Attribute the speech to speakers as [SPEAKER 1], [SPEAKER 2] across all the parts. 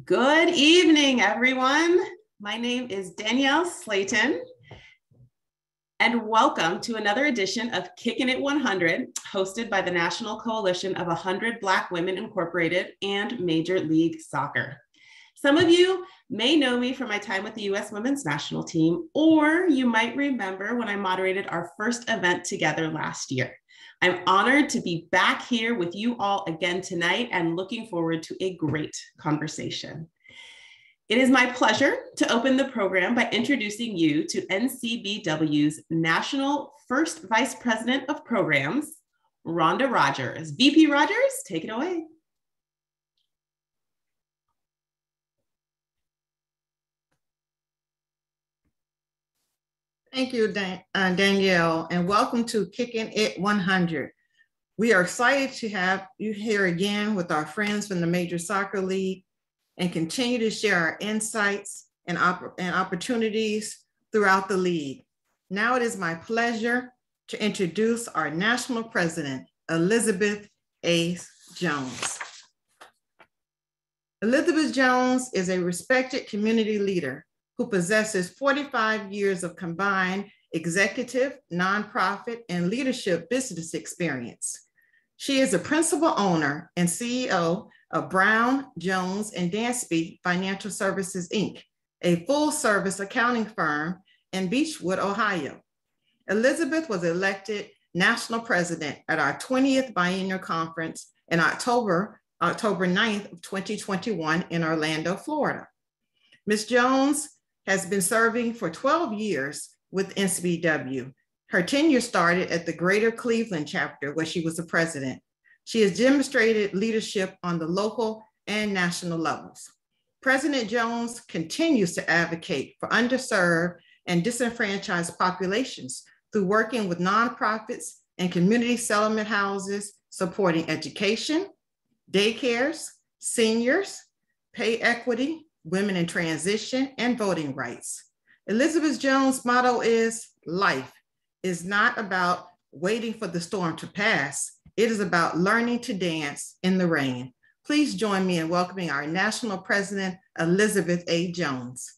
[SPEAKER 1] Good evening, everyone. My name is Danielle Slayton, and welcome to another edition of Kickin' It 100, hosted by the National Coalition of 100 Black Women Incorporated and Major League Soccer. Some of you may know me from my time with the U.S. Women's National Team, or you might remember when I moderated our first event together last year. I'm honored to be back here with you all again tonight and looking forward to a great conversation. It is my pleasure to open the program by introducing you to NCBW's National First Vice President of Programs, Rhonda Rogers. VP Rogers, take it away.
[SPEAKER 2] Thank you, Danielle, and welcome to Kickin' It 100. We are excited to have you here again with our friends from the Major Soccer League and continue to share our insights and opportunities throughout the league. Now it is my pleasure to introduce our National President, Elizabeth A. Jones. Elizabeth Jones is a respected community leader who possesses 45 years of combined executive, nonprofit, and leadership business experience. She is the principal owner and CEO of Brown, Jones, and Dansby Financial Services, Inc., a full-service accounting firm in Beechwood, Ohio. Elizabeth was elected national president at our 20th biennial conference in October 9th of 2021 in Orlando, Florida. Ms. Jones has been serving for 12 years with NCBW. Her tenure started at the Greater Cleveland chapter, where she was the president. She has demonstrated leadership on the local and national levels. President Jones continues to advocate for underserved and disenfranchised populations through working with nonprofits and community settlement houses, supporting education, daycares, seniors, pay equity, women in transition, and voting rights. Elizabeth Jones' motto is, life is not about waiting for the storm to pass. It is about learning to dance in the rain. Please join me in welcoming our National President, Elizabeth A. Jones.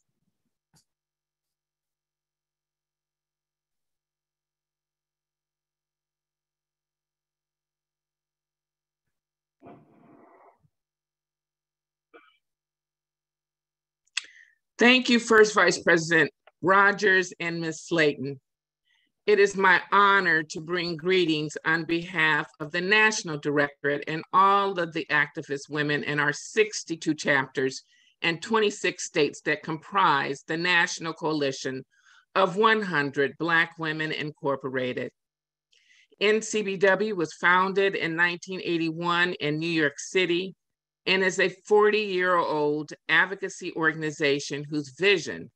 [SPEAKER 3] Thank you, First Vice President Rogers and Ms. Slayton. It is my honor to bring greetings on behalf of the National Directorate and all of the activist women in our 62 chapters and 26 states that comprise the National Coalition of 100 Black Women Incorporated. NCBW was founded in 1981 in New York City and is a 40-year-old advocacy organization whose vision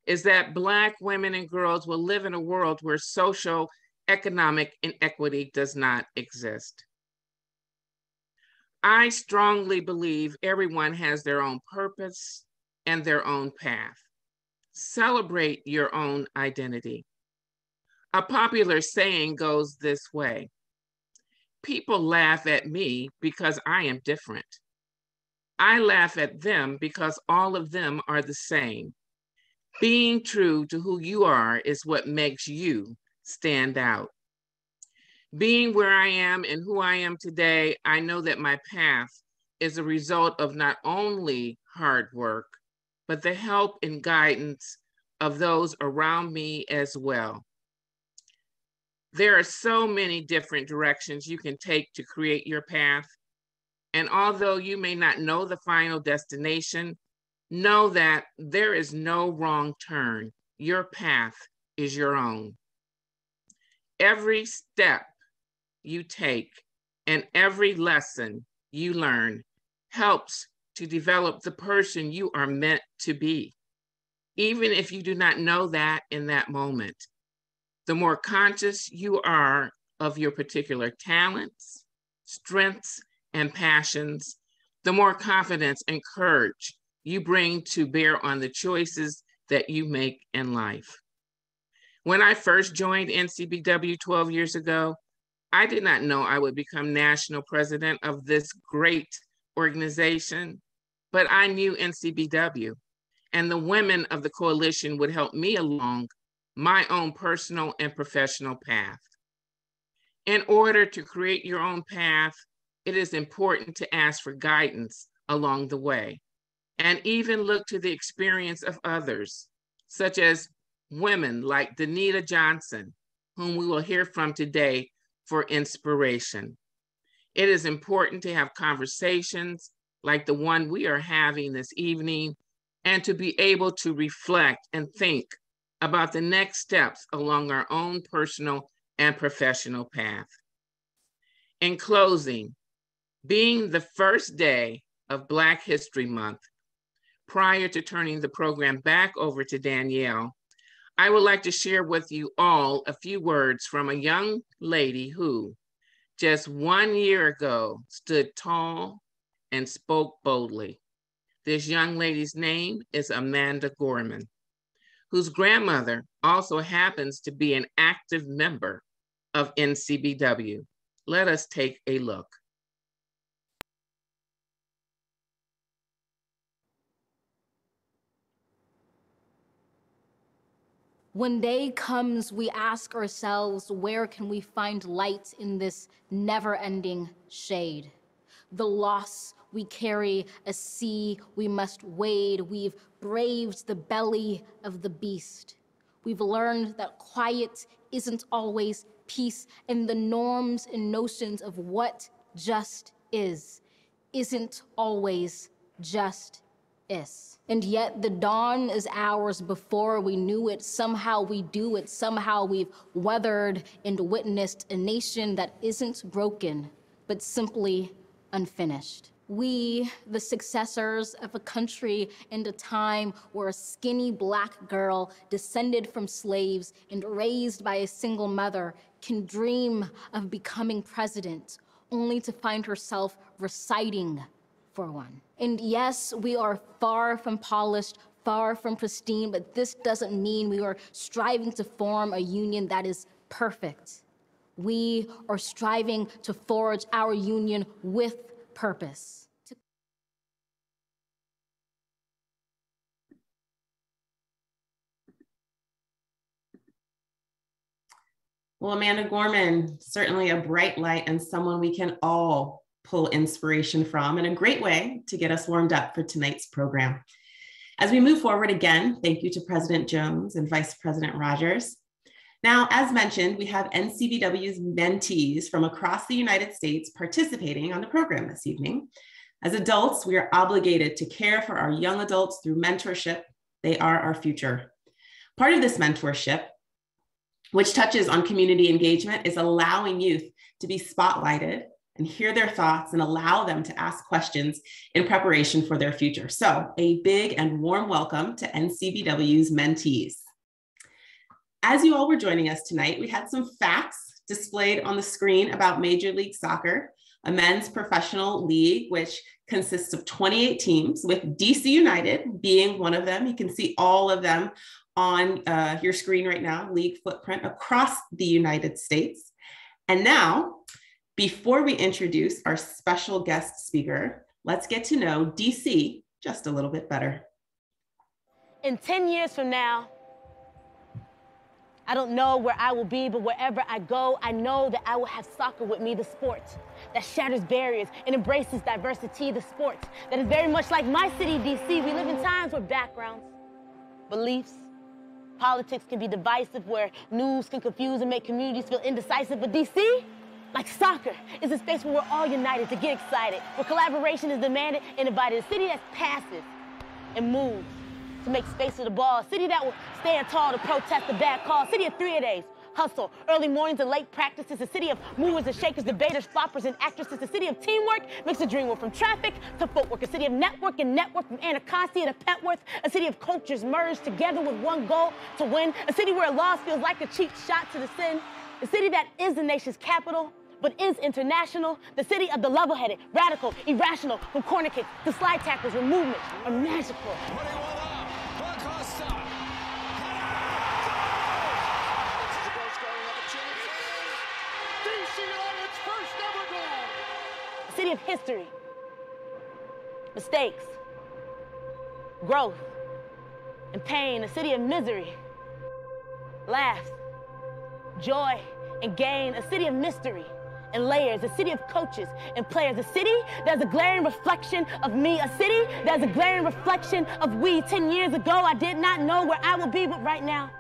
[SPEAKER 3] is that Black women and girls will live in a world where social, economic inequity does not exist. I strongly believe everyone has their own purpose and their own path. Celebrate your own identity. A popular saying goes this way: people laugh at me because I am different. I laugh at them because all of them are the same. Being true to who you are is what makes you stand out. Being where I am and who I am today, I know that my path is a result of not only hard work, but the help and guidance of those around me as well. There are so many different directions you can take to create your path. And although you may not know the final destination, know that there is no wrong turn. Your path is your own. Every step you take and every lesson you learn helps to develop the person you are meant to be, even if you do not know that in that moment. The more conscious you are of your particular talents, strengths, and passions, the more confidence and courage you bring to bear on the choices that you make in life. When I first joined NCBW 12 years ago, I did not know I would become national president of this great organization. but I knew NCBW, and the women of the coalition would help me along my own personal and professional path. In order to create your own path, it is important to ask for guidance along the way, and even look to the experience of others, such as women like Danita Johnson, whom we will hear from today for inspiration. It is important to have conversations like the one we are having this evening, and to be able to reflect and think about the next steps along our own personal and professional path. In closing, being the first day of Black History Month, prior to turning the program back over to Danielle, I would like to share with you all a few words from a young lady who, just 1 year ago, stood tall and spoke boldly. This young lady's name is Amanda Gorman, whose grandmother also happens to be an active member of NCBW. Let us take a look.
[SPEAKER 4] When day comes, we ask ourselves, where can we find light in this never-ending shade? The loss we carry, a sea we must wade. We've braved the belly of the beast. We've learned that quiet isn't always peace, and the norms and notions of what just isn't always just is. And yet the dawn is ours before we knew it. Somehow we do it. Somehow we've weathered and witnessed a nation that isn't broken, but simply unfinished. We, the successors of a country and a time where a skinny Black girl descended from slaves and raised by a single mother can dream of becoming president, only to find herself reciting for one. And yes, we are far from polished, far from pristine, but this doesn't mean we are striving to form a union that is perfect. We are striving to forge our union with purpose.
[SPEAKER 1] Well, Amanda Gorman, certainly a bright light and someone we can all pull inspiration from, and a great way to get us warmed up for tonight's program. As we move forward again, thank you to President Jones and Vice President Rogers. Now, as mentioned, we have NCBW's mentees from across the United States participating on the program this evening. As adults, we are obligated to care for our young adults through mentorship. They are our future. Part of this mentorship, which touches on community engagement, is allowing youth to be spotlighted and hear their thoughts and allow them to ask questions in preparation for their future. So a big and warm welcome to NCBW's mentees. As you all were joining us tonight, we had some facts displayed on the screen about Major League Soccer, a men's professional league, which consists of 28 teams, with DC United being one of them. You can see all of them on your screen right now, league footprint across the United States. And now, before we introduce our special guest speaker, let's get to know DC just a little bit better.
[SPEAKER 5] In 10 years from now, I don't know where I will be, but wherever I go, I know that I will have soccer with me, the sport that shatters barriers and embraces diversity, the sport that is very much like my city, DC. We live in times where backgrounds, beliefs, politics can be divisive, where news can confuse and make communities feel indecisive. But DC, like soccer, is a space where we're all united to get excited, where collaboration is demanded and invited. A city that's passive and moves to make space for the ball. A city that will stand tall to protest the bad call. A city of three-a-days, hustle, early mornings and late practices. A city of movers and shakers, debaters, floppers and actresses. A city of teamwork makes a dream work, from traffic to footwork. A city of network and network, from Anacostia to Petworth. A city of cultures merged together with one goal to win. A city where a loss feels like a cheap shot to the sin. A city that is the nation's capital, but is international. The city of the level-headed, radical, irrational, from corner kicks to slide tackles where movements are magical. A city of history, mistakes, growth and pain, a city of misery, laughs, joy, and gain, a city of mystery and layers, a city of coaches and players, a city that's a glaring reflection of me, a city that's a glaring reflection of we. 10 years ago, I did not know where I would be, but right now,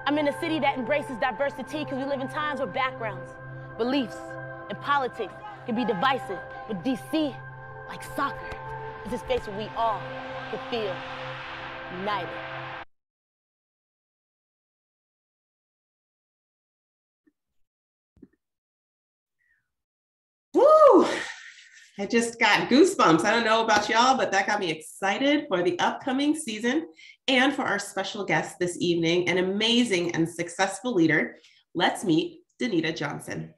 [SPEAKER 5] I'm in a city that embraces diversity because we live in times where backgrounds, beliefs, and politics can be divisive, but DC, like soccer, is a space where we all can feel united.
[SPEAKER 1] Woo! I just got goosebumps. I don't know about y'all, but that got me excited for the upcoming season and for our special guest this evening, an amazing and successful leader. Let's meet Danita Johnson.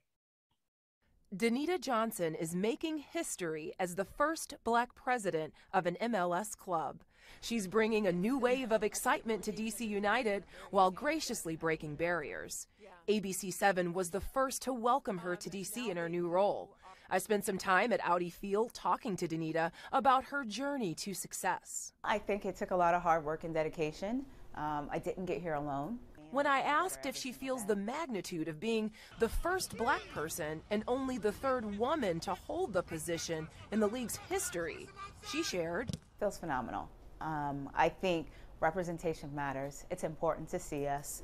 [SPEAKER 6] Danita Johnson is making history as the first Black president of an MLS club. She's bringing a new wave of excitement to DC United while graciously breaking barriers. ABC7 was the first to welcome her to DC in her new role. I spent some time at Audi Field talking to Danita about her journey to success.
[SPEAKER 7] I think it took a lot of hard work and dedication. I didn't get here alone.
[SPEAKER 6] When I asked if she feels the magnitude of being the first Black person and only the third woman to hold the position in the league's history, she shared,
[SPEAKER 7] Feels phenomenal. I think representation matters. It's important to see us.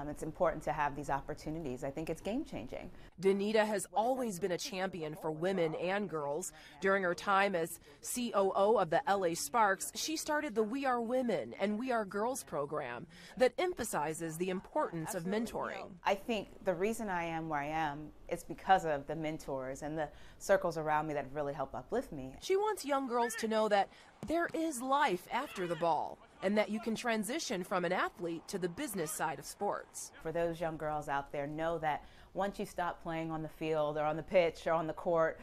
[SPEAKER 7] It's important to have these opportunities. I think it's game changing.
[SPEAKER 6] Danita has always been a champion for women and girls. During her time as COO of the LA Sparks, she started the We Are Women and We Are Girls program that emphasizes the importance of mentoring.
[SPEAKER 7] I think the reason I am where I am is because of the mentors and the circles around me that really help uplift me.
[SPEAKER 6] She wants young girls to know that there is life after the ball, and that you can transition from an athlete to the business side of sports.
[SPEAKER 7] For those young girls out there, know that once you stop playing on the field or on the pitch or on the court,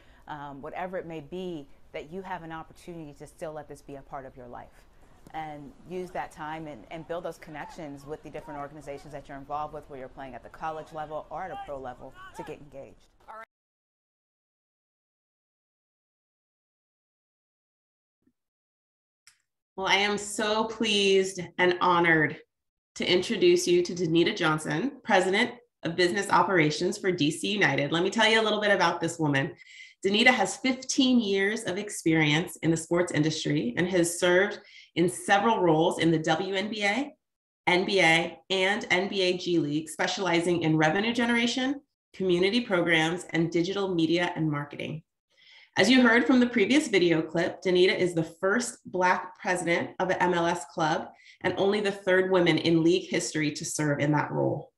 [SPEAKER 7] whatever it may be, that you have an opportunity to still let this be a part of your life. And use that time and build those connections with the different organizations that you're involved with, where you're playing at the college level or at a pro level, to get engaged.
[SPEAKER 1] Well, I am so pleased and honored to introduce you to Danita Johnson, President of Business Operations for DC United. Let me tell you a little bit about this woman. Danita has 15 years of experience in the sports industry and has served in several roles in the WNBA, NBA, and NBA G League, specializing in revenue generation, community programs, and digital media and marketing. As you heard from the previous video clip, Danita is the first Black president of an MLS club and only the third woman in league history to serve in that role.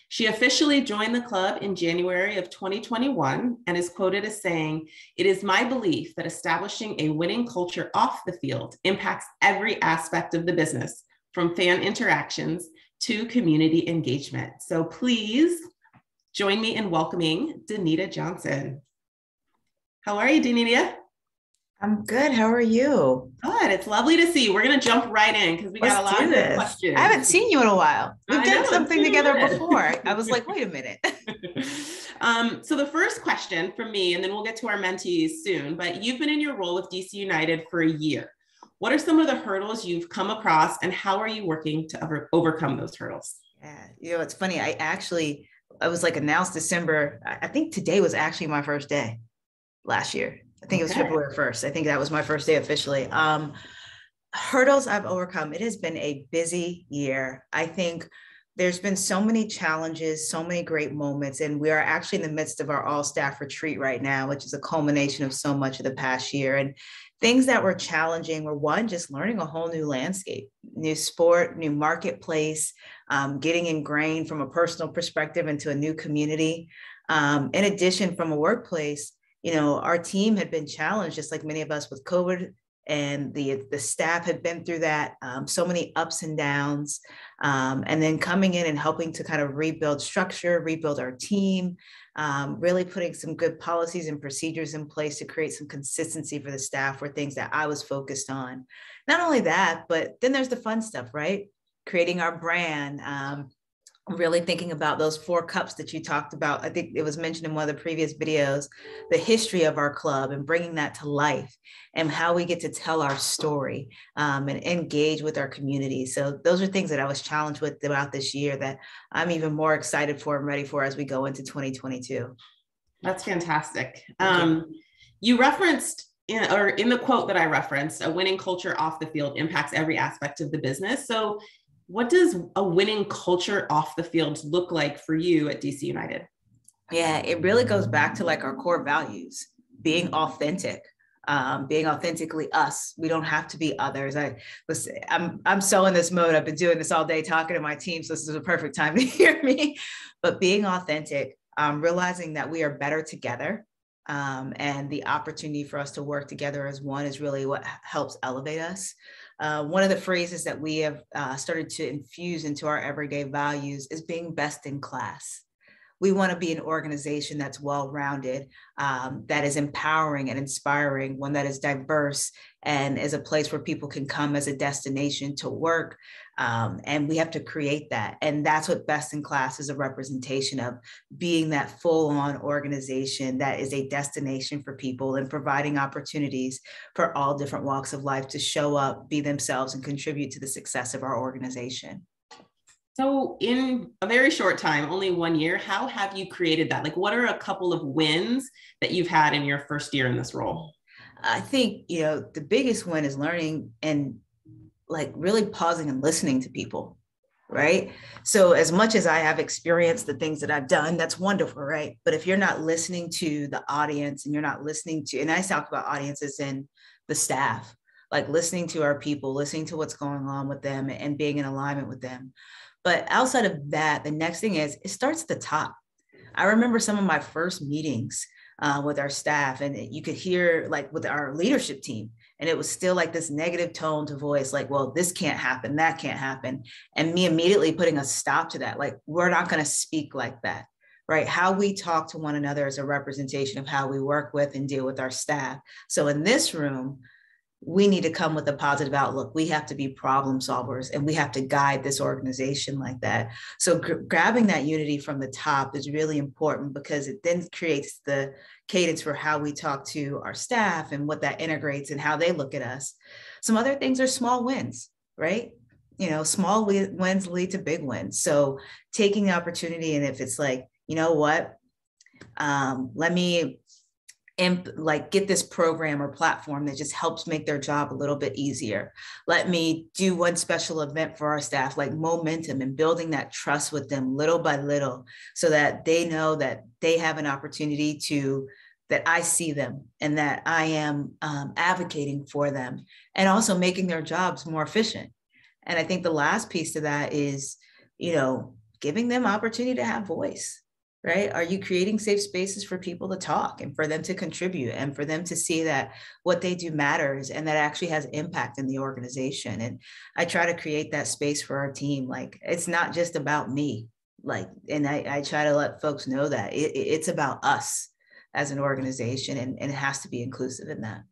[SPEAKER 1] She officially joined the club in January of 2021 and is quoted as saying, "It is my belief that establishing a winning culture off the field impacts every aspect of the business, from fan interactions to community engagement." So please join me in welcoming Danita Johnson. How are you, Danita?
[SPEAKER 8] I'm good. How are you?
[SPEAKER 1] Good. It's lovely to see you. We're going to jump right in because we got a lot of good questions.
[SPEAKER 8] I haven't seen you in a while. We've done something together before. I was like, wait a minute.
[SPEAKER 1] So the first question from me, and then we'll get to our mentees soon, but you've been in your role with DC United for a year. What are some of the hurdles you've come across, and how are you working to overcome those hurdles?
[SPEAKER 8] Yeah, it's funny. I was like announced December. I think today was actually my first day last year. I think it was February 1st. I think that was my first day officially. Hurdles I've overcome. It has been a busy year. I think there's been so many challenges, so many great moments, and we are actually in the midst of our all-staff retreat right now, which is a culmination of so much of the past year. And things that were challenging were, one, just learning a whole new landscape, new sport, new marketplace, getting ingrained from a personal perspective into a new community. In addition, from a workplace, our team had been challenged, just like many of us, with COVID, and the staff had been through that, so many ups and downs, and then coming in and helping to kind of rebuild structure, rebuild our team, really putting some good policies and procedures in place to create some consistency for the staff were things that I was focused on. Not only that, but then there's the fun stuff, right? Creating our brand, really thinking about those 4 cups that you talked about. I think it was mentioned in one of the previous videos, the history of our club and bringing that to life and how we get to tell our story and engage with our community. So those are things that I was challenged with throughout this year that I'm even more excited for and ready for as we go into 2022.
[SPEAKER 1] That's fantastic. You referenced in the quote that I referenced, a winning culture off the field impacts every aspect of the business. So what does a winning culture off the field look like for you at DC United?
[SPEAKER 8] Yeah, it really goes back to like our core values, being authentic, being authentically us. We don't have to be others. I'm so in this mode. I've been doing this all day talking to my team, so this is a perfect time to hear me. But being authentic, realizing that we are better together, and the opportunity for us to work together as one is really what helps elevate us. One of the phrases that we have started to infuse into our everyday values is being best in class. We want to be an organization that's well-rounded, that is empowering and inspiring, one that is diverse and is a place where people can come as a destination to work. And we have to create that. And that's what best in class is a representation of, being that full-on organization that is a destination for people and providing opportunities for all different walks of life to show up, be themselves, and contribute to the success of our organization.
[SPEAKER 1] So in a very short time, only 1 year, how have you created that? Like, what are a couple of wins that you've had in your first year in this role?
[SPEAKER 8] I think, the biggest win is learning and like really pausing and listening to people, right? So as much as I have experienced the things that I've done, that's wonderful, right? But if you're not listening to the audience and you're not listening to, and I talk about audiences and the staff, like listening to our people, listening to what's going on with them and being in alignment with them. But outside of that, the next thing is it starts at the top. I remember some of my first meetings with our staff, and you could hear like with our leadership team, and it was still like this negative tone to voice, like, well, this can't happen, that can't happen. And me immediately putting a stop to that, like, we're not going to speak like that, right? How we talk to one another is a representation of how we work with and deal with our staff. So in this room, we need to come with a positive outlook. We have to be problem solvers, and we have to guide this organization like that. So grabbing that unity from the top is really important, because it then creates the cadence for how we talk to our staff and what that integrates and how they look at us. Some other things are small wins, right? Small wins lead to big wins. So taking the opportunity, and if it's like, you know what, let me get this program or platform that just helps make their job a little bit easier. Let me do one special event for our staff, like momentum, and building that trust with them little by little, so that they know that they have an opportunity that I see them and that I am advocating for them, and also making their jobs more efficient. And I think the last piece to that is, giving them opportunity to have voice. Right? Are you creating safe spaces for people to talk and for them to contribute and for them to see that what they do matters and that actually has impact in the organization? And I try to create that space for our team. Like, it's not just about me. And I try to let folks know that it's about us as an organization, and it has to be inclusive in that.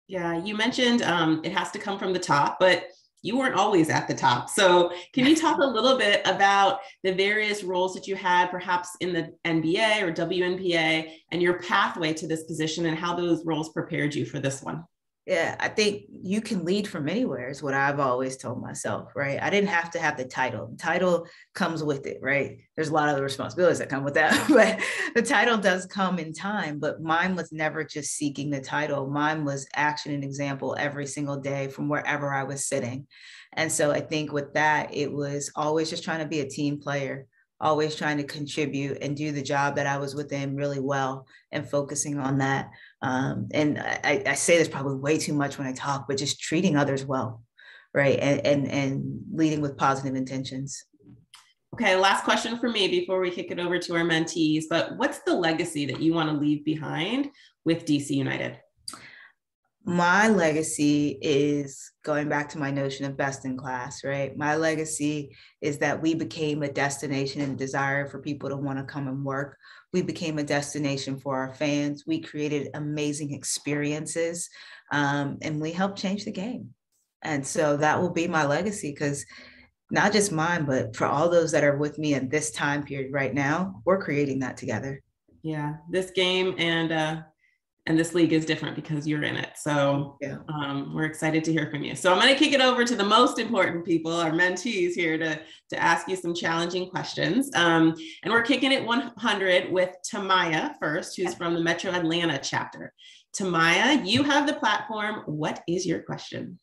[SPEAKER 1] Yeah, you mentioned it has to come from the top, but you weren't always at the top. So can you talk a little bit about the various roles that you had perhaps in the NBA or WNBA and your pathway to this position and how those roles prepared you for this one?
[SPEAKER 8] Yeah, I think you can lead from anywhere is what I've always told myself, right? I didn't have to have the title. The title comes with it, right? There's a lot of the responsibilities that come with that, but the title does come in time. But mine was never just seeking the title. Mine was action and example every single day from wherever I was sitting. And so I think with that, it was always just trying to be a team player, always trying to contribute and do the job that I was within really well and focusing on that. And I say this probably way too much when I talk, but just treating others well, right? And leading with positive intentions.
[SPEAKER 1] Okay, last question for me before we kick it over to our mentees, but what's the legacy that you want to leave behind with DC United?
[SPEAKER 8] My legacy is going back to my notion of best in class, right? My legacy is that we became a destination and desire for people to want to come and work. We became a destination for our fans. We created amazing experiences, and we helped change the game. And so that will be my legacy, because not just mine, but for all those that are with me in this time period right now, we're creating that together.
[SPEAKER 1] Yeah, this game and this league is different because you're in it. So
[SPEAKER 8] yeah.
[SPEAKER 1] We're excited to hear from you. So I'm going to kick it over to the most important people, our mentees here, to ask you some challenging questions. And we're kicking it 100 with Tamaya first, who's from the Metro Atlanta chapter. Tamaya, you have the platform. What is your question?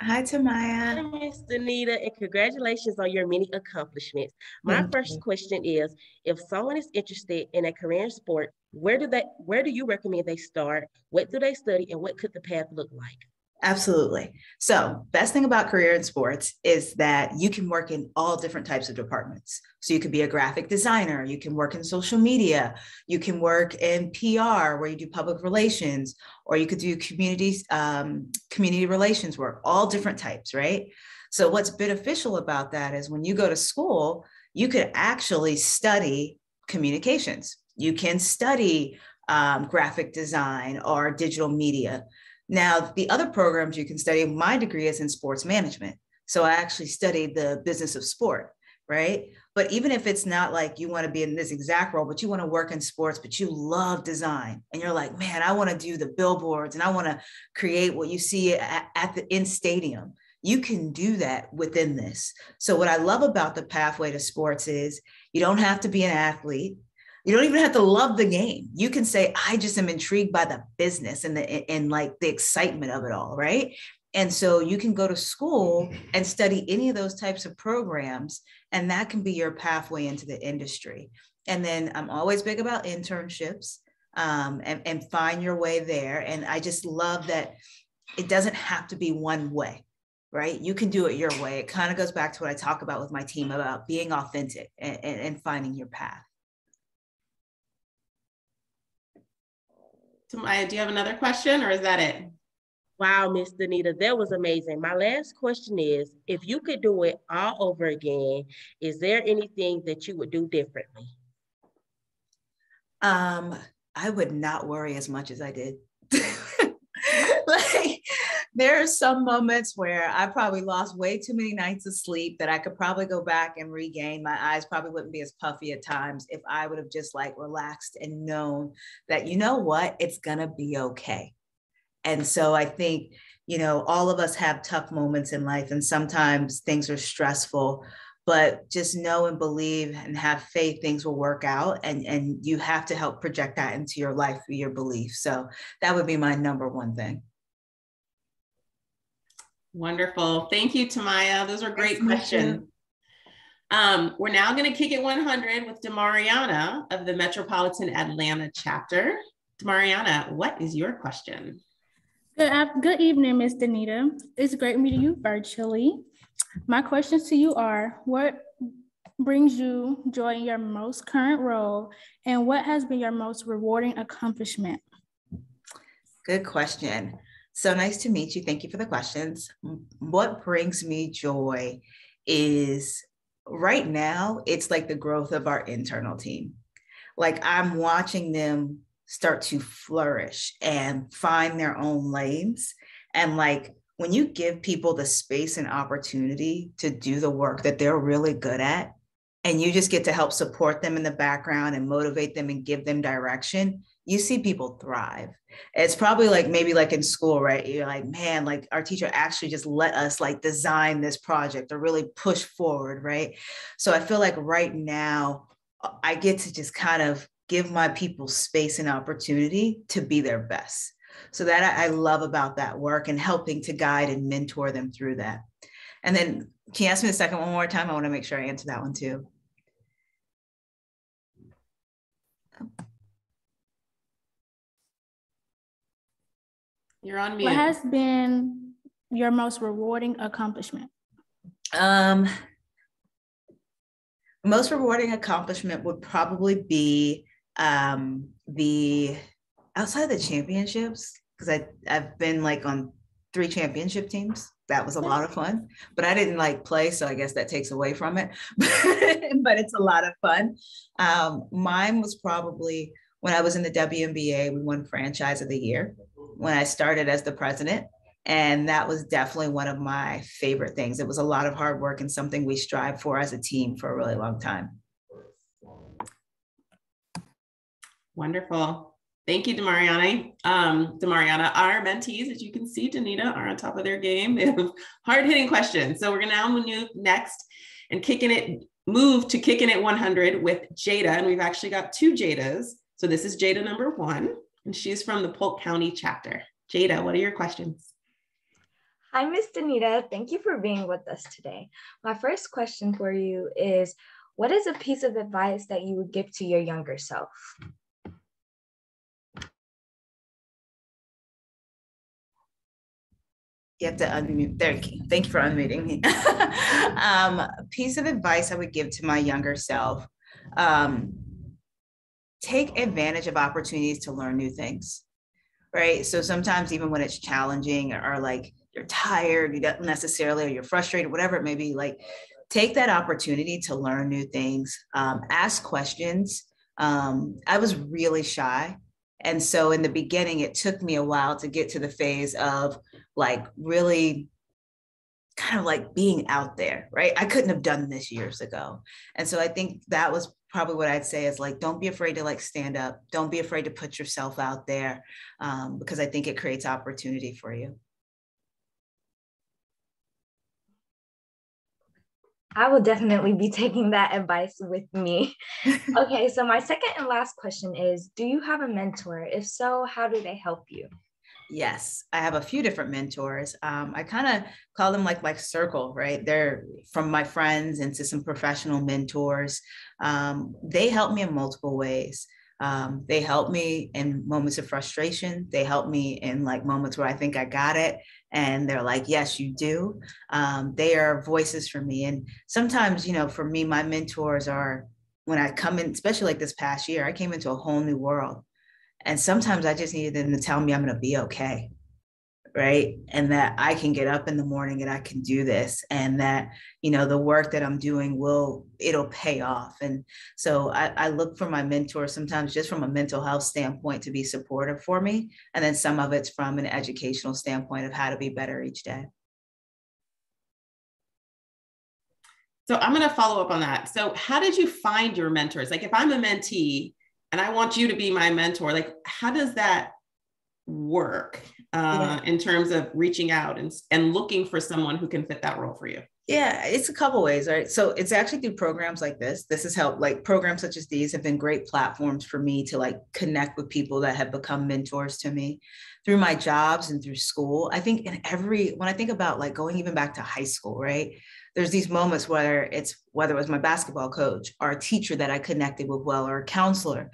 [SPEAKER 8] Hi, Tamaya.
[SPEAKER 9] Hi, Ms. Danita, and congratulations on your many accomplishments. My first question is, if someone is interested in a career in sport, where do you recommend they start? What do they study, and what could the path look like?
[SPEAKER 8] Absolutely. So best thing about career in sports is that you can work in all different types of departments. So you could be a graphic designer, you can work in social media, you can work in PR where you do public relations, or you could do community relations work, all different types, right? So what's beneficial about that is when you go to school, you could actually study communications. You can study graphic design or digital media. Now, the other programs you can study, my degree is in sports management. So I actually studied the business of sport, right? But even if it's not like you want to be in this exact role, but you want to work in sports, but you love design and you're like, man, I want to do the billboards and I want to create what you see in stadium. You can do that within this. So what I love about the pathway to sports is you don't have to be an athlete. You don't even have to love the game. You can say, I just am intrigued by the business and like the excitement of it all, right? And so you can go to school and study any of those types of programs, and that can be your pathway into the industry. And then I'm always big about internships and find your way there. And I just love that it doesn't have to be one way, right? You can do it your way. It kind of goes back to what I talk about with my team about being authentic and finding your path.
[SPEAKER 1] Tamaya, do you have another question or is that it?
[SPEAKER 9] Wow, Miss Danita, that was amazing. My last question is, if you could do it all over again, is there anything that you would do differently?
[SPEAKER 8] I would not worry as much as I did. Like, there are some moments where I probably lost way too many nights of sleep that I could probably go back and regain. My eyes probably wouldn't be as puffy at times if I would have just like relaxed and known that, you know what, it's gonna be okay. And so I think, you know, all of us have tough moments in life and sometimes things are stressful, but just know and believe and have faith things will work out, and you have to help project that into your life through your beliefs. So that would be my number one thing.
[SPEAKER 1] Wonderful. Thank you, Tamaya. Those are great questions. We're now going to kick it 100 with Demariana of the Metropolitan Atlanta chapter. Demariana, what is your question?
[SPEAKER 10] Good evening, Ms. Danita. It's great meeting you virtually. My questions to you are, what brings you joy in your most current role, and what has been your most rewarding accomplishment?
[SPEAKER 8] Good question. So nice to meet you. Thank you for the questions. What brings me joy is right now, it's like the growth of our internal team. Like I'm watching them start to flourish and find their own lanes. And like when you give people the space and opportunity to do the work that they're really good at, and you just get to help support them in the background and motivate them and give them direction, you see people thrive. It's probably like maybe like in school, right? You're like, man, like our teacher actually just let us like design this project or really push forward, right? So I feel like right now I get to just kind of give my people space and opportunity to be their best. So that I love about that work and helping to guide and mentor them through that. And then can you ask me the second one more time? I want to make sure I answer that one too.
[SPEAKER 1] You're on mute.
[SPEAKER 10] What has been your most rewarding accomplishment?
[SPEAKER 8] Most rewarding accomplishment would probably be the outside of the championships, because I've been like on 3 championship teams. That was a lot of fun, but I didn't like play, so I guess that takes away from it. But it's a lot of fun. Mine was probably when I was in the WNBA, we won Franchise of the Year when I started as the president. And that was definitely one of my favorite things. It was a lot of hard work and something we strive for as a team for a really long time.
[SPEAKER 1] Wonderful. Thank you, Demariana. Our mentees, as you can see, Danita, are on top of their game. They have hard-hitting questions. So we're going to now move next and move to Kickin' It 100 with Jada. And we've actually got two Jadas. So this is Jada number 1, and she's from the Polk County chapter. Jada, what are your questions?
[SPEAKER 11] Hi, Miss Danita. Thank you for being with us today. My first question for you is, what is a piece of advice that you would give to your younger self?
[SPEAKER 8] You have to unmute. There, thank you for unmuting me. A piece of advice I would give to my younger self: take advantage of opportunities to learn new things. Right. So sometimes even when it's challenging or like you're tired, you don't necessarily, or you're frustrated, whatever it may be, like take that opportunity to learn new things, ask questions. I was really shy. And so in the beginning, it took me a while to get to the phase of like really kind of like being out there, right? I couldn't have done this years ago. And so I think that was probably what I'd say is like, don't be afraid to like stand up. Don't be afraid to put yourself out there, because I think it creates opportunity for you.
[SPEAKER 11] I will definitely be taking that advice with me. Okay, so my second and last question is, do you have a mentor? If so, how do they help you?
[SPEAKER 8] Yes, I have a few different mentors. I kind of call them like my circle, right? They're from my friends into some professional mentors. They help me in multiple ways. They help me in moments of frustration. They help me in like moments where I think I got it. And they're like, yes, you do. They are voices for me. And sometimes, you know, for me, my mentors are when I come in, especially like this past year, I came into a whole new world. And sometimes I just needed them to tell me I'm going to be okay. Right. And that I can get up in the morning and I can do this, and that, you know, the work that I'm doing it'll pay off. And so I look for my mentors sometimes just from a mental health standpoint to be supportive for me. And then some of it's from an educational standpoint of how to be better each day.
[SPEAKER 1] So I'm going to follow up on that. So how did you find your mentors? Like if I'm a mentee and I want you to be my mentor, like how does that work in terms of reaching out and looking for someone who can fit that role for you?
[SPEAKER 8] Yeah, it's a couple ways, right? So it's actually through programs like this. This has helped, like programs such as these have been great platforms for me to like connect with people that have become mentors to me through my jobs and through school. I think when I think about like going even back to high school, right? There's these moments whether it was my basketball coach or a teacher that I connected with well, or a counselor,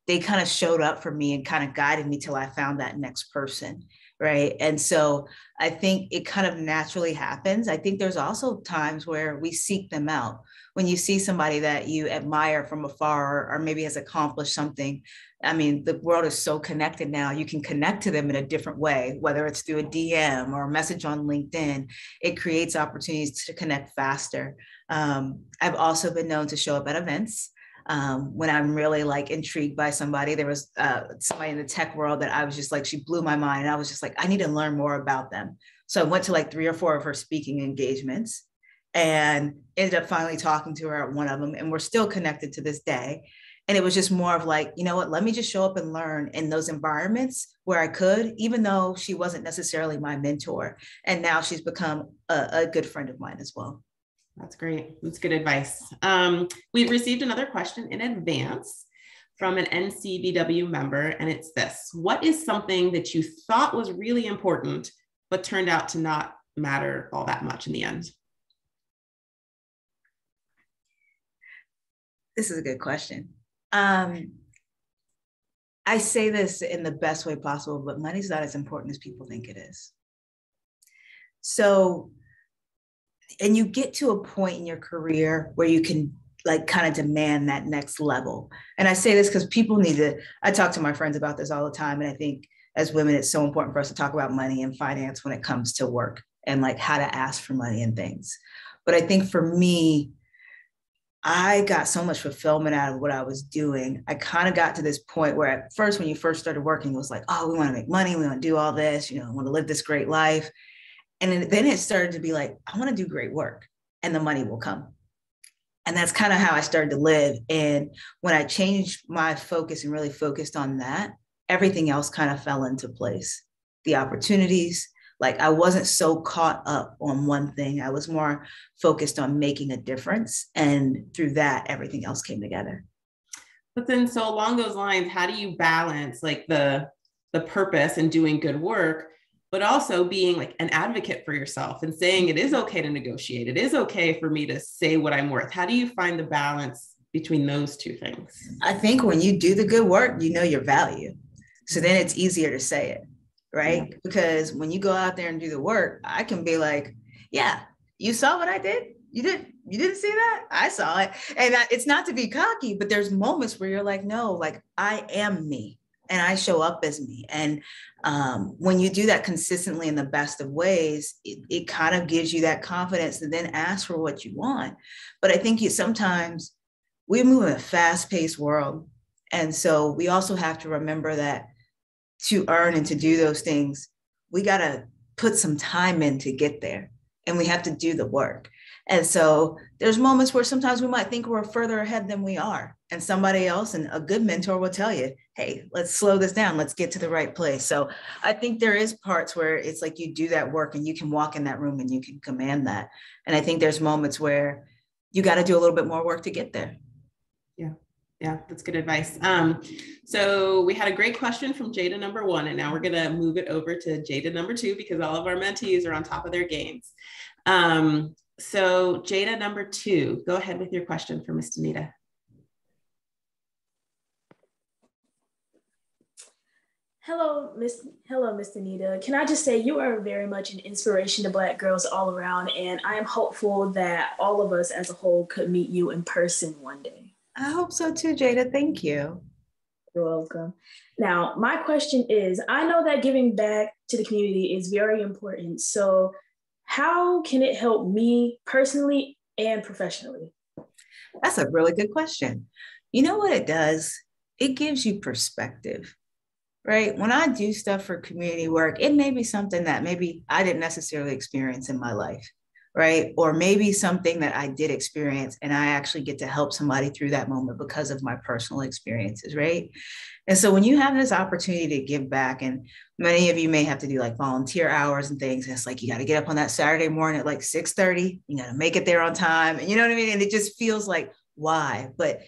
[SPEAKER 8] they kind of showed up for me and kind of guided me till I found that next person. Right. And so I think it kind of naturally happens. I think there's also times where we seek them out. When you see somebody that you admire from afar or maybe has accomplished something. I mean, the world is so connected now. You can connect to them in a different way, whether it's through a DM or a message on LinkedIn. It creates opportunities to connect faster. I've also been known to show up at events. When I'm really like intrigued by somebody. There was somebody in the tech world that I was just like, she blew my mind. And I was just like, I need to learn more about them. So I went to like 3 or 4 of her speaking engagements and ended up finally talking to her at one of them. And we're still connected to this day. And it was just more of like, you know what, let me just show up and learn in those environments where I could, even though she wasn't necessarily my mentor. And now she's become a good friend of mine as well.
[SPEAKER 1] That's great. That's good advice. We've received another question in advance from an NCBW member, and it's this: what is something that you thought was really important, but turned out to not matter all that much in the end?
[SPEAKER 8] This is a good question. I say this in the best way possible, but money's not as important as people think it is. So, and you get to a point in your career where you can like kind of demand that next level. And I say this because people I talk to my friends about this all the time. And I think as women, it's so important for us to talk about money and finance when it comes to work and like how to ask for money and things. But I think for me, I got so much fulfillment out of what I was doing. I kind of got to this point where at first, when you first started working, it was like, oh, we want to make money. We want to do all this, I want to live this great life. And then it started to be like, I want to do great work and the money will come. And that's kind of how I started to live. And when I changed my focus and really focused on that, everything else kind of fell into place. The opportunities, like I wasn't so caught up on one thing. I was more focused on making a difference. And through that, everything else came together.
[SPEAKER 1] But then, so along those lines, how do you balance like the purpose and doing good work, but also being like an advocate for yourself and saying it is okay to negotiate. It is okay for me to say what I'm worth. How do you find the balance between those two things?
[SPEAKER 8] I think when you do the good work, you know your value. So then it's easier to say it. Right? Yeah. Because when you go out there and do the work, I can be like, yeah, you saw what I did? You didn't see that? I saw it. And it's not to be cocky, but there's moments where you're like, no, like I am me and I show up as me. And when you do that consistently in the best of ways, it kind of gives you that confidence to then ask for what you want. But I think sometimes we move in a fast-paced world. And so we also have to remember that to earn and to do those things, we got to put some time in to get there, and we have to do the work. And so there's moments where sometimes we might think we're further ahead than we are, and somebody else and a good mentor will tell you, hey, let's slow this down. Let's get to the right place. So I think there is parts where it's like you do that work and you can walk in that room and you can command that. And I think there's moments where you got to do a little bit more work to get there.
[SPEAKER 1] Yeah, that's good advice. So we had a great question from Jada number 1, and now we're going to move it over to Jada number 2 because all of our mentees are on top of their games. So Jada number 2, go ahead with your question for Ms. Danita.
[SPEAKER 12] Hello, Miss Danita. Can I just say you are very much an inspiration to Black girls all around, and I am hopeful that all of us as a whole could meet you in person one day.
[SPEAKER 8] I hope so too, Jada. Thank you.
[SPEAKER 12] You're welcome. Now, my question is, I know that giving back to the community is very important. So how can it help me personally and professionally?
[SPEAKER 8] That's a really good question. You know what it does? It gives you perspective, right? When I do stuff for community work, it may be something that maybe I didn't necessarily experience in my life. Right? Or maybe something that I did experience and I actually get to help somebody through that moment because of my personal experiences, right? And so when you have this opportunity to give back, and many of you may have to do like volunteer hours and things, and it's like, you got to get up on that Saturday morning at like 6:30, you got to make it there on time. And you know what I mean? And it just feels like, why? But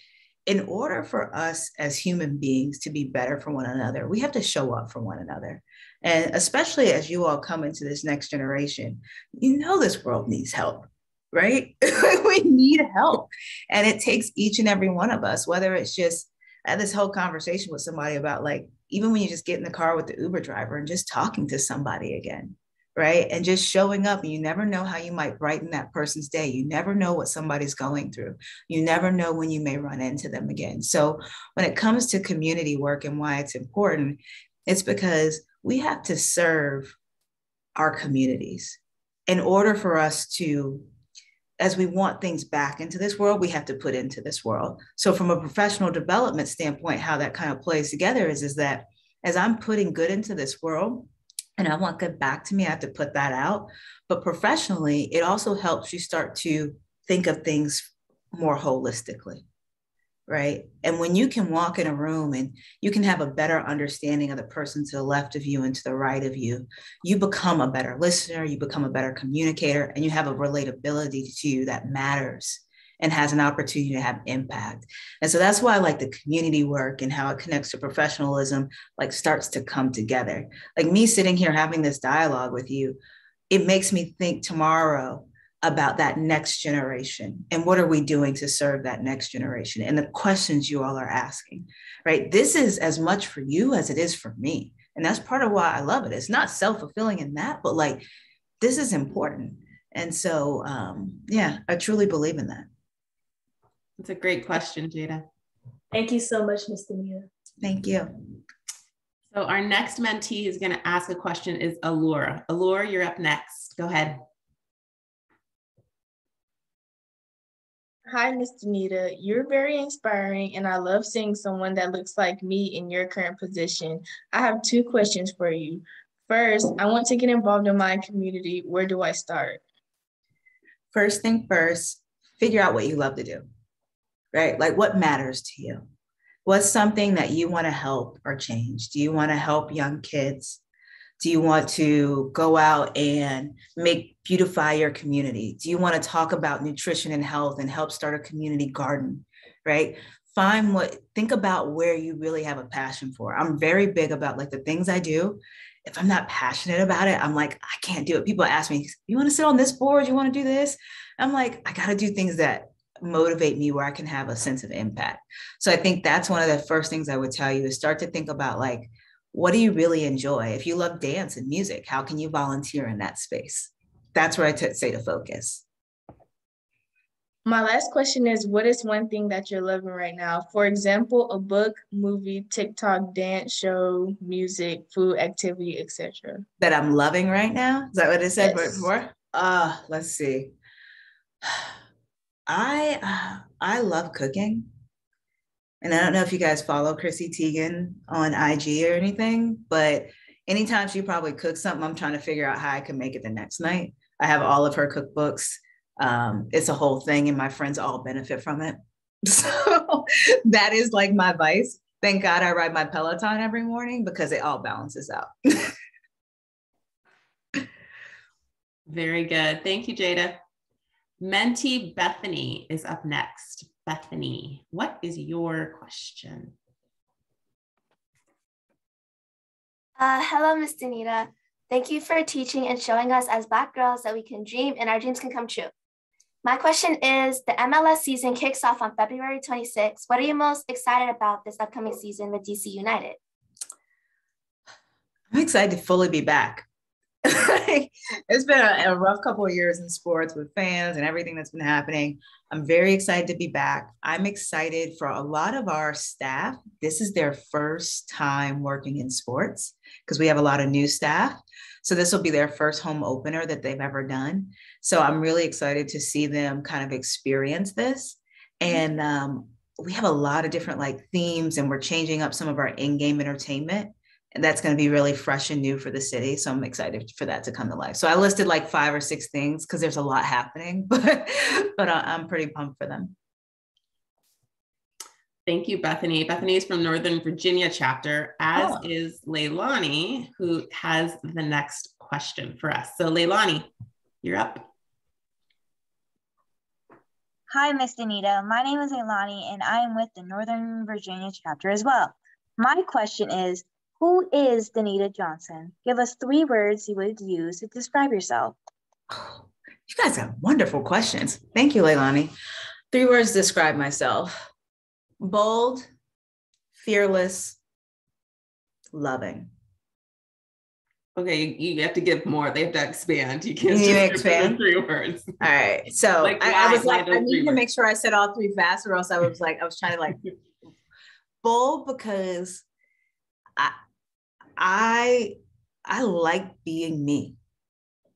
[SPEAKER 8] in order for us as human beings to be better for one another, we have to show up for one another. And especially as you all come into this next generation, this world needs help, right? We need help. And it takes each and every one of us, whether it's just, I had this whole conversation with somebody about like, even when you just get in the car with the Uber driver and just talking to somebody again, right? And just showing up, and you never know how you might brighten that person's day. You never know what somebody's going through. You never know when you may run into them again. So when it comes to community work and why it's important, it's because we have to serve our communities in order for us to, as we want things back into this world, we have to put into this world. So from a professional development standpoint, how that kind of plays together is that as I'm putting good into this world and I want good back to me, I have to put that out. But professionally, it also helps you start to think of things more holistically. Right. And when you can walk in a room and you can have a better understanding of the person to the left of you and to the right of you, you become a better listener, you become a better communicator, and you have a relatability to you that matters and has an opportunity to have impact. And so that's why like the community work and how it connects to professionalism, like starts to come together. Like me sitting here having this dialogue with you, it makes me think tomorrow about that next generation and what are we doing to serve that next generation and the questions you all are asking, right? This is as much for you as it is for me. And that's part of why I love it. It's not self-fulfilling in that, but like, this is important. And so, yeah, I truly believe in that.
[SPEAKER 1] That's a great question, Jada.
[SPEAKER 12] Thank you so much, Ms. Danita.
[SPEAKER 8] Thank you.
[SPEAKER 1] So our next mentee who's going to ask a question is Allura. Allura, you're up next. Go ahead.
[SPEAKER 12] Hi, Miss Danita. You're very inspiring, and I love seeing someone that looks like me in your current position. I have 2 questions for you. First, I want to get involved in my community. Where do I start?
[SPEAKER 8] First thing first, figure out what you love to do, right? Like what matters to you? What's something that you want to help or change? Do you want to help young kids? Do you want to go out and beautify your community? Do you want to talk about nutrition and health and help start a community garden, right? Think about where you really have a passion for. I'm very big about like the things I do. If I'm not passionate about it, I'm like, I can't do it. People ask me, you want to sit on this board? You want to do this? I'm like, I got to do things that motivate me where I can have a sense of impact. So I think that's one of the first things I would tell you is start to think about like, what do you really enjoy? If you love dance and music, how can you volunteer in that space? That's where I say to focus.
[SPEAKER 12] My last question is, what is one thing that you're loving right now? For example, a book, movie, TikTok, dance show, music, food, activity, etc.
[SPEAKER 8] That I'm loving right now? Is that what it said
[SPEAKER 12] Yes.
[SPEAKER 8] before? Let's see. I love cooking. And I don't know if you guys follow Chrissy Teigen on IG or anything, but anytime she probably cooks something, I'm trying to figure out how I can make it the next night. I have all of her cookbooks. It's a whole thing and my friends all benefit from it. So that is like my vice. Thank God I ride my Peloton every morning because it all balances out.
[SPEAKER 1] Very good. Thank you, Jada. Mentee Bethany is up next. Bethany, what is your question?
[SPEAKER 13] Hello, Ms. Danita. Thank you for teaching and showing us as Black girls that we can dream and our dreams can come true. My question is, the MLS season kicks off on February 26th. What are you most excited about this upcoming season with DC United?
[SPEAKER 8] I'm excited to fully be back. It's been a rough couple of years in sports with fans and everything that's been happening. I'm very excited to be back. I'm excited for a lot of our staff. This is their first time working in sports because we have a lot of new staff. So this will be their first home opener that they've ever done. So I'm really excited to see them kind of experience this. And we have a lot of different like themes and we're changing up some of our in-game entertainment. And that's going to be really fresh and new for the city. So I'm excited for that to come to life. So I listed like 5 or 6 things because there's a lot happening, but I'm pretty pumped for them.
[SPEAKER 1] Thank you, Bethany. Bethany is from Northern Virginia chapter, as is Leilani, who has the next question for us. So Leilani, you're up.
[SPEAKER 14] Hi, Miss Danita. My name is Leilani, and I am with the Northern Virginia chapter as well. My question is, who is Danita Johnson? Give us 3 words you would use to describe yourself.
[SPEAKER 8] You guys have wonderful questions. Thank you, Leilani. 3 words to describe myself. Bold, fearless, loving.
[SPEAKER 1] Okay, you have to give more. They have to expand. You can't
[SPEAKER 8] just
[SPEAKER 1] expand 3 words.
[SPEAKER 8] All right. So like, I was like, I need to make sure I said all 3 fast, or else I was trying to like bold because I like being me,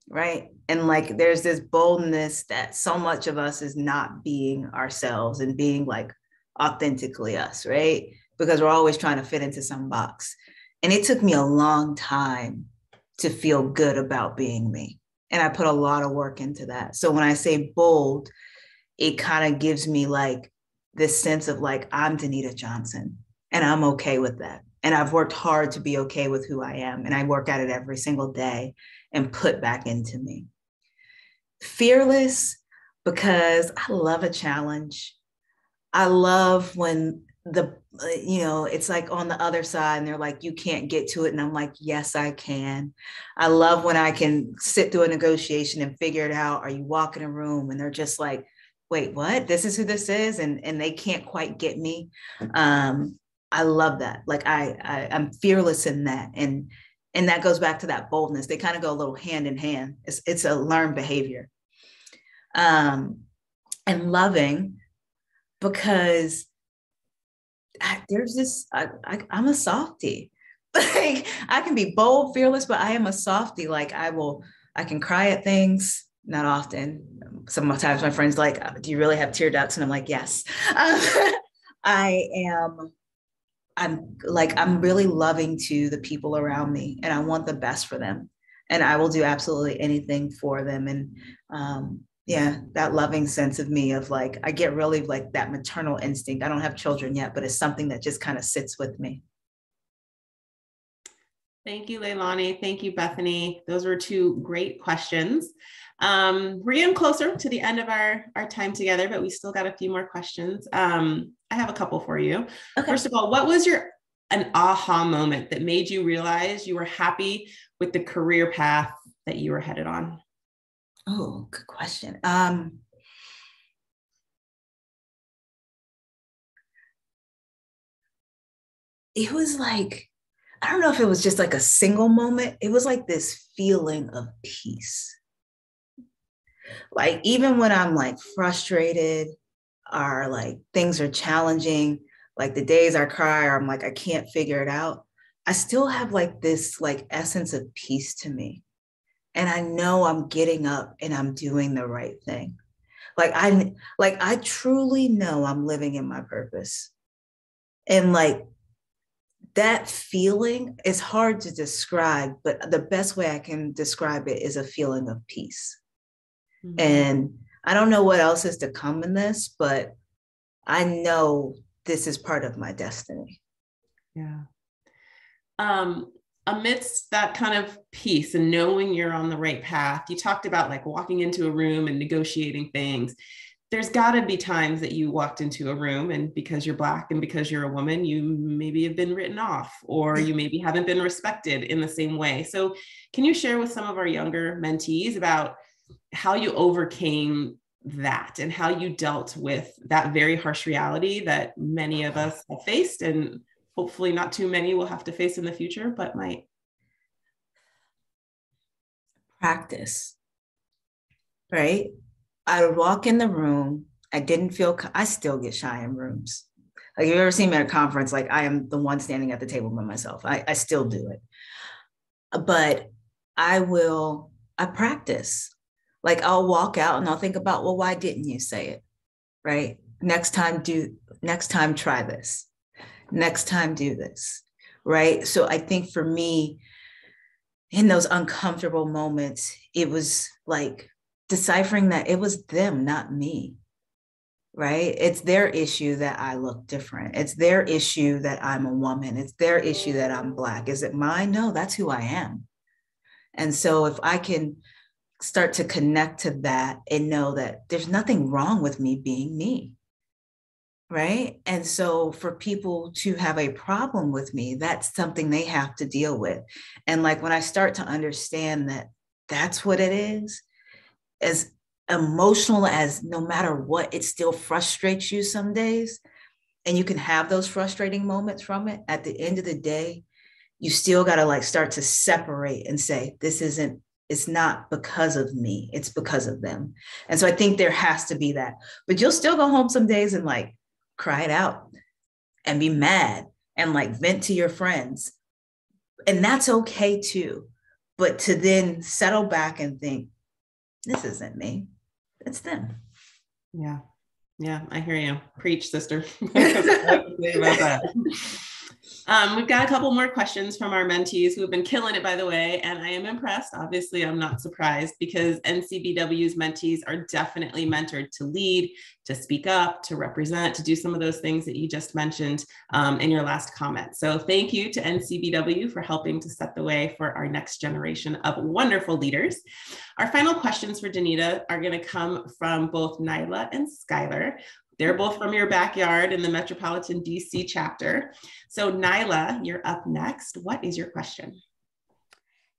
[SPEAKER 8] right? And like there's this boldness that so much of us is not being ourselves and being like authentically us, right? Because we're always trying to fit into some box. And it took me a long time to feel good about being me. And I put a lot of work into that. So when I say bold, it kind of gives me like this sense of like, I'm Danita Johnson and I'm okay with that. And I've worked hard to be okay with who I am. And I work at it every single day and put back into me. Fearless, because I love a challenge. I love when it's like on the other side and they're like, you can't get to it. And I'm like, yes, I can. I love when I can sit through a negotiation and figure it out. Or you walk in a room and they're just like, wait, what? This is who this is? And they can't quite get me. I love that. Like I'm fearless in that. And that goes back to that boldness. They kind of go a little hand in hand. It's a learned behavior. And loving, because there's this, I'm a softie. Like I can be bold, fearless, but I am a softie. Like I can cry at things, not often. Sometimes my friends like, do you really have tear ducts? And I'm like, yes. I'm really loving to the people around me, and I want the best for them. And I will do absolutely anything for them. And yeah, that loving sense of me of like, I get really like that maternal instinct. I don't have children yet, but it's something that just kind of sits with me.
[SPEAKER 1] Thank you, Leilani. Thank you, Bethany. Those were two great questions. We're getting closer to the end of our time together, but we still got a few more questions. I have a couple for you. Okay. First of all, what was an aha moment that made you realize you were happy with the career path that you were headed on?
[SPEAKER 8] Oh, good question. It was like, I don't know if it was just like a single moment. It was like this feeling of peace. Like, even when I'm like frustrated or like things are challenging, like the days I cry or I'm like, I can't figure it out, I still have like this like essence of peace to me. And I know I'm getting up and I'm doing the right thing. I truly know I'm living in my purpose. And like that feeling is hard to describe, but the best way I can describe it is a feeling of peace. Mm-hmm. And I don't know what else is to come in this, but I know this is part of my destiny.
[SPEAKER 1] Yeah. Amidst that kind of peace and knowing you're on the right path, you talked about like walking into a room and negotiating things. There's got to be times that you walked into a room and because you're Black and because you're a woman, you maybe have been written off or you maybe haven't been respected in the same way. So can you share with some of our younger mentees about how you overcame that and how you dealt with that very harsh reality that many of us have faced and hopefully not too many will have to face in the future, but might?
[SPEAKER 8] Practice, right? I would walk in the room. I still get shy in rooms. Like, you've ever seen me at a conference, like I am the one standing at the table by myself. I still do it. But I practice. Like, I'll walk out and I'll think about, well, why didn't you say it? Right? Next time, try this. Next time, do this. Right? So I think for me, in those uncomfortable moments, it was like deciphering that it was them, not me. Right? It's their issue that I look different. It's their issue that I'm a woman. It's their issue that I'm Black. Is it mine? No, that's who I am. And so if I can start to connect to that and know that there's nothing wrong with me being me, right? And so for people to have a problem with me, that's something they have to deal with. And like when I start to understand that that's what it is, as emotional as no matter what, it still frustrates you some days, and you can have those frustrating moments from it. At the end of the day, you still got to like start to separate and say, it's not because of me, it's because of them. And so I think there has to be that, but you'll still go home some days and like cry it out and be mad and like vent to your friends. And that's okay too. But to then settle back and think, this isn't me, it's them.
[SPEAKER 1] Yeah. Yeah, I hear you. Preach, sister. We've got a couple more questions from our mentees who have been killing it, by the way, and I am impressed. Obviously, I'm not surprised because NCBW's mentees are definitely mentored to lead, to speak up, to represent, to do some of those things that you just mentioned in your last comment. So thank you to NCBW for helping to set the way for our next generation of wonderful leaders. Our final questions for Danita are going to come from both Nyla and Skylar. They're both from your backyard in the Metropolitan DC chapter. So Nyla, you're up next. What is your question?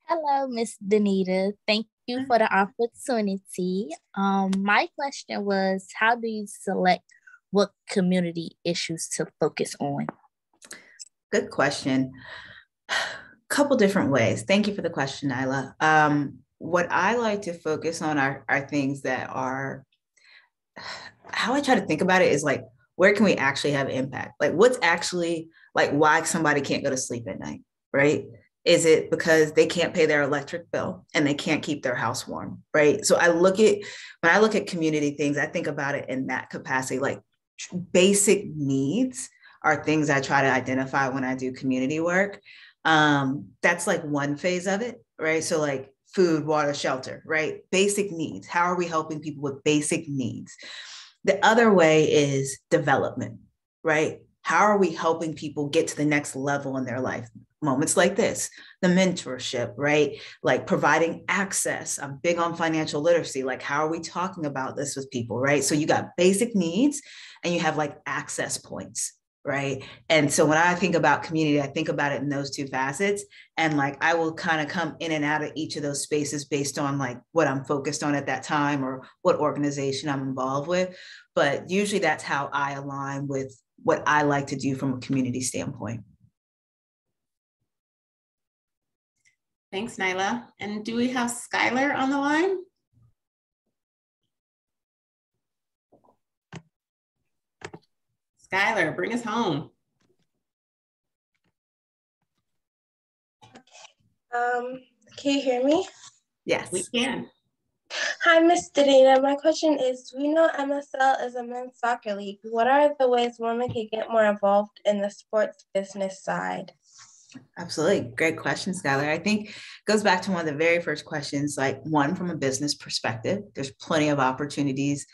[SPEAKER 15] Hello, Miss Danita. Thank you for the opportunity. My question was, how do you select what community issues to focus on?
[SPEAKER 8] Good question. Couple different ways. Thank you for the question, Nyla. What I like to focus on are things that are, how I try to think about it is like, where can we actually have impact? Like what's actually like why somebody can't go to sleep at night, right? Is it because they can't pay their electric bill and they can't keep their house warm, right? So when I look at community things, I think about it in that capacity. Like basic needs are things I try to identify when I do community work. That's like one phase of it, right? So like food, water, shelter, right? Basic needs. How are we helping people with basic needs? The other way is development, right? How are we helping people get to the next level in their life? Moments like this, the mentorship, right? Like providing access. I'm big on financial literacy. Like, how are we talking about this with people, right? So you got basic needs and you have like access points, right? And so when I think about community, I think about it in those two facets. And like, I will kind of come in and out of each of those spaces based on like what I'm focused on at that time or what organization I'm involved with. But usually that's how I align with what I like to do from a community standpoint.
[SPEAKER 1] Thanks, Nyla. And do we have Skylar on the line? Skylar, bring us home.
[SPEAKER 16] Can you hear me?
[SPEAKER 8] Yes.
[SPEAKER 1] We can.
[SPEAKER 16] Hi, Ms. Danita. My question is, we know MSL is a men's soccer league. What are the ways women can get more involved in the sports business side?
[SPEAKER 8] Absolutely. Great question, Skylar. I think it goes back to one of the very first questions, like one, from a business perspective, there's plenty of opportunities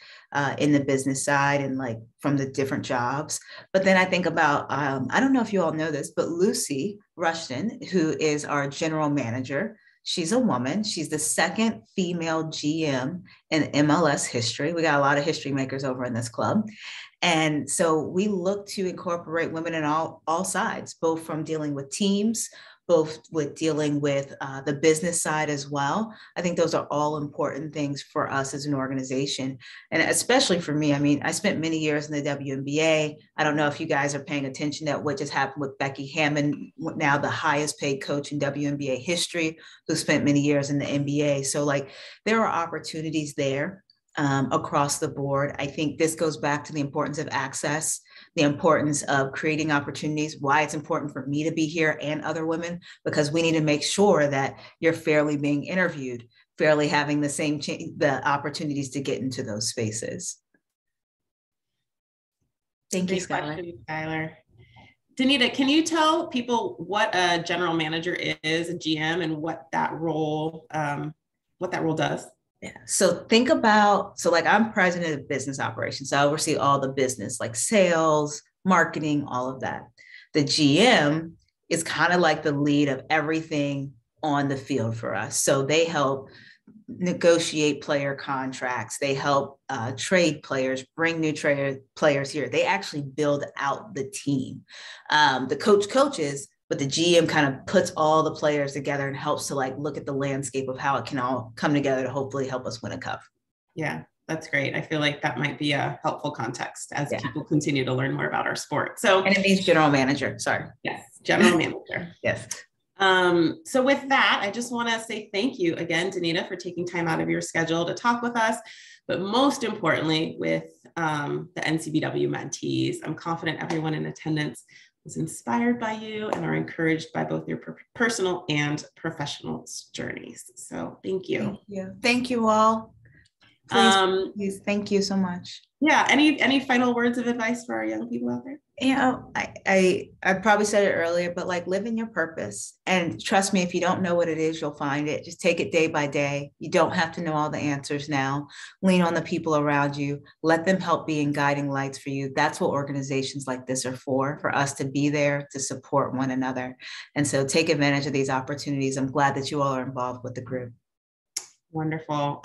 [SPEAKER 8] in the business side and like from the different jobs. But then I think about, I don't know if you all know this, but Lucy Rushton, who is our general manager, she's a woman. She's the second female GM in MLS history. We got a lot of history makers over in this club. And so we look to incorporate women in all sides, both from dealing with teams, both with dealing with the business side as well. I think those are all important things for us as an organization. And especially for me, I mean, I spent many years in the WNBA. I don't know if you guys are paying attention to what just happened with Becky Hammon, now the highest paid coach in WNBA history, who spent many years in the NBA. So like there are opportunities there. Across the board. I think this goes back to the importance of access, the importance of creating opportunities, why it's important for me to be here and other women, because we need to make sure that you're fairly being interviewed, fairly having the opportunities to get into those spaces. Thank you,
[SPEAKER 1] Skylar. Danita, can you tell people what a general manager is, a GM, and what that role does?
[SPEAKER 8] Yeah. So think about, so like I'm president of business operations. So I oversee all the business, like sales, marketing, all of that. The GM is kind of like the lead of everything on the field for us. So they help negotiate player contracts. They help trade players, bring new players here. They actually build out the team. The coaches, but the GM kind of puts all the players together and helps to like look at the landscape of how it can all come together to hopefully help us win a cup.
[SPEAKER 1] Yeah, that's great. I feel like that might be a helpful context as people continue to learn more about our sport.
[SPEAKER 8] And it means general manager, sorry.
[SPEAKER 1] Yes, general manager.
[SPEAKER 8] Yes.
[SPEAKER 1] So with that, I just want to say thank you again, Danita, for taking time out of your schedule to talk with us, but most importantly with the NCBW mentees. I'm confident everyone in attendance was inspired by you and are encouraged by both your personal and professional journeys. So thank you.
[SPEAKER 8] Thank you. Thank you all. Please, thank you so much.
[SPEAKER 1] Yeah. Any final words of advice for our young people out there?
[SPEAKER 8] You know, I probably said it earlier, but like live in your purpose, and trust me, if you don't know what it is, you'll find it. Just take it day by day. You don't have to know all the answers now. Lean on the people around you. Let them help being guiding lights for you. That's what organizations like this are for us to be there to support one another. And so take advantage of these opportunities. I'm glad that you all are involved with the group.
[SPEAKER 1] Wonderful.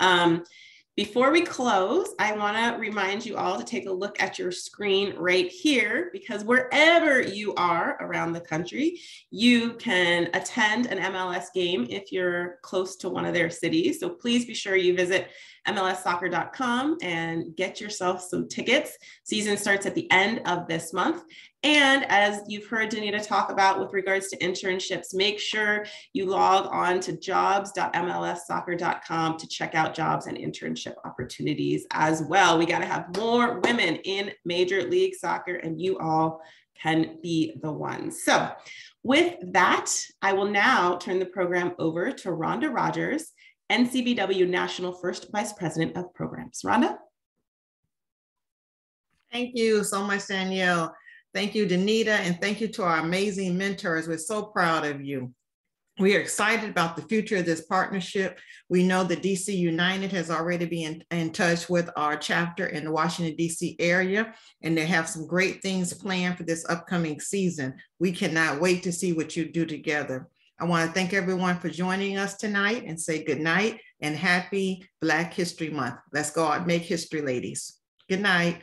[SPEAKER 1] Before we close, I want to remind you all to take a look at your screen right here, because wherever you are around the country, you can attend an MLS game if you're close to one of their cities. So please be sure you visit MLSsoccer.com and get yourself some tickets. Season starts at the end of this month. And as you've heard Danita talk about with regards to internships, make sure you log on to jobs.mlssoccer.com to check out jobs and internship opportunities as well. We got to have more women in Major League Soccer, and you all can be the one. So with that, I will now turn the program over to Rhonda Rogers, NCBW National First Vice President of Programs. Rhonda?
[SPEAKER 2] Thank you so much, Danielle. Thank you, Danita, and thank you to our amazing mentors. We're so proud of you. We are excited about the future of this partnership. We know that DC United has already been in touch with our chapter in the Washington, DC area, and they have some great things planned for this upcoming season. We cannot wait to see what you do together. I want to thank everyone for joining us tonight and say good night and happy Black History Month. Let's go out and make history, ladies. Good night.